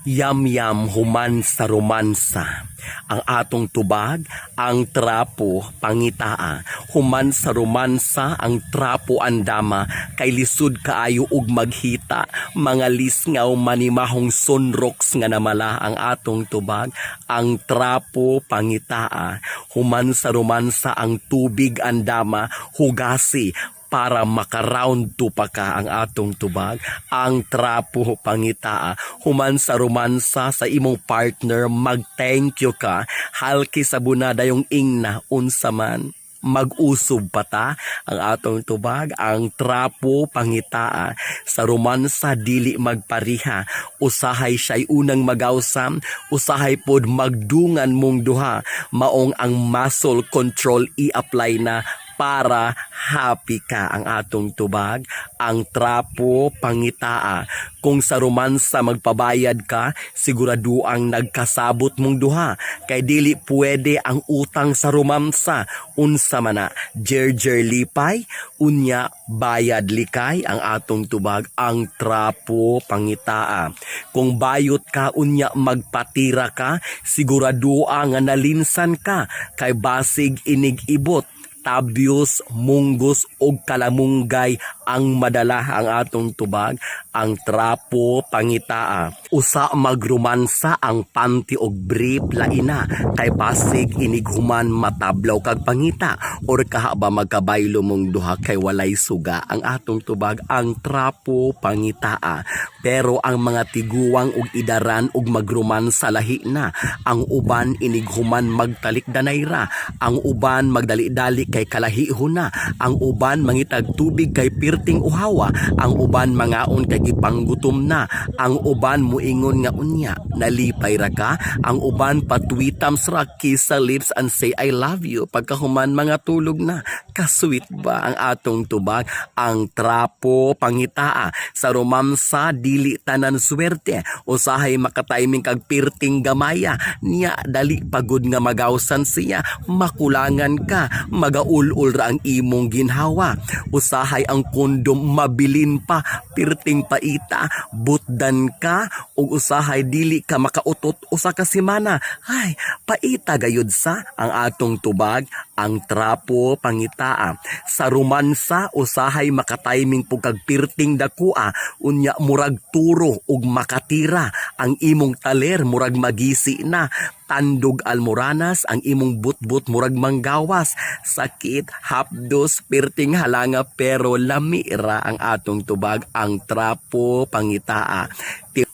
Yam-yam human sa romansa. Ang atong tubag, ang trapo pangitaa. Human sa romansa, ang trapo andama. Kay lisod kaayo ug maghita. Mga lisngaw manimahong sunroks nga namala ang atong tubag. Ang trapo pangitaa. Human sa romansa, ang tubig andama. Hugasi para maka-round 2 pa ka ang atong tubag. Ang trapo pangitaa. Human sa romansa sa imong partner, mag-thank you ka. Halki sa bunada yung ingna, unsa man. Mag-usog pa ta ang atong tubag. Ang trapo pangitaa. Sa romansa dili magpariha. Usahay siya'y unang magawsam. Usahay pod magdungan mong duha. Maong ang muscle control i-apply na para happy ka ang atong tubag. Ang trapo pangitaa. Kung sa romansa magpabayad ka, sigurado ang nagkasabot mong duha. Kay dili pwede ang utang sa romansa. Unsa man na, jerjer lipay, unya bayad likay ang atong tubag. Ang trapo pangitaa. Kung bayot ka, unya magpatira ka, sigurado ang nalinsan ka. Kay basig inig-ibot, tabyos, munggos o kalamunggay ang madala ang atong tubag. Ang trapo pangitaa. Usa magrumansa ang panty og brief laina. Kay basig inighuman matablaw kag pangita. Or kahaba magkabaylo mong duha kay walay suga ang atong tubag. Ang trapo pangitaa. Pero ang mga tiguwang og idaran og magrumansa lahi na. Ang uban inighuman magtalik danayra. Ang uban magdali-dali kay kalahihon na. Ang uban mangitag tubig kay pirting uhawa. Ang uban mangaon kay gipanggutom na. Ang uban muingon nga unya, nalipay ra ka. Ang uban patwitam sa kiss sa lips and say I love you. Pagkahuman mga tulog na. Kasweet ba ang atong tubag? Ang trapo pangitaa. Sa romansa dili tanan swerte. Usahay makatiming kag pirting gamaya. Niya dali pagod nga magawsan siya. Makulangan ka. Magaul-ul ra ang imong ginhawa. Usahay ang kondom mabilin pa. Pirting paita. Butdan ka. O usahay dili ka makautot usa ka semana. Ay, paita gayud sa ang atong tubag. Ang trapo pangitaa. Sa romansa, usahay makatiming po kag pirting dakua. Unya murag turo ug makatira. Ang imong taler murag magisi na. Tandog almoranas ang imong butbut murag manggawas. Sakit, hapdos, pirting halanga pero lamira ang atong tubag. Ang trapo pangitaa.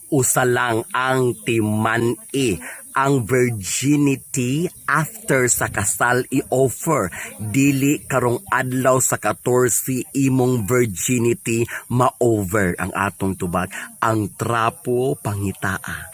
Usa lang ang timan-i. Ang virginity after sa kasal i-offer. Dili karong adlaw sa 14 imong virginity ma-over ang atong tubag. Ang trapo pangitaa.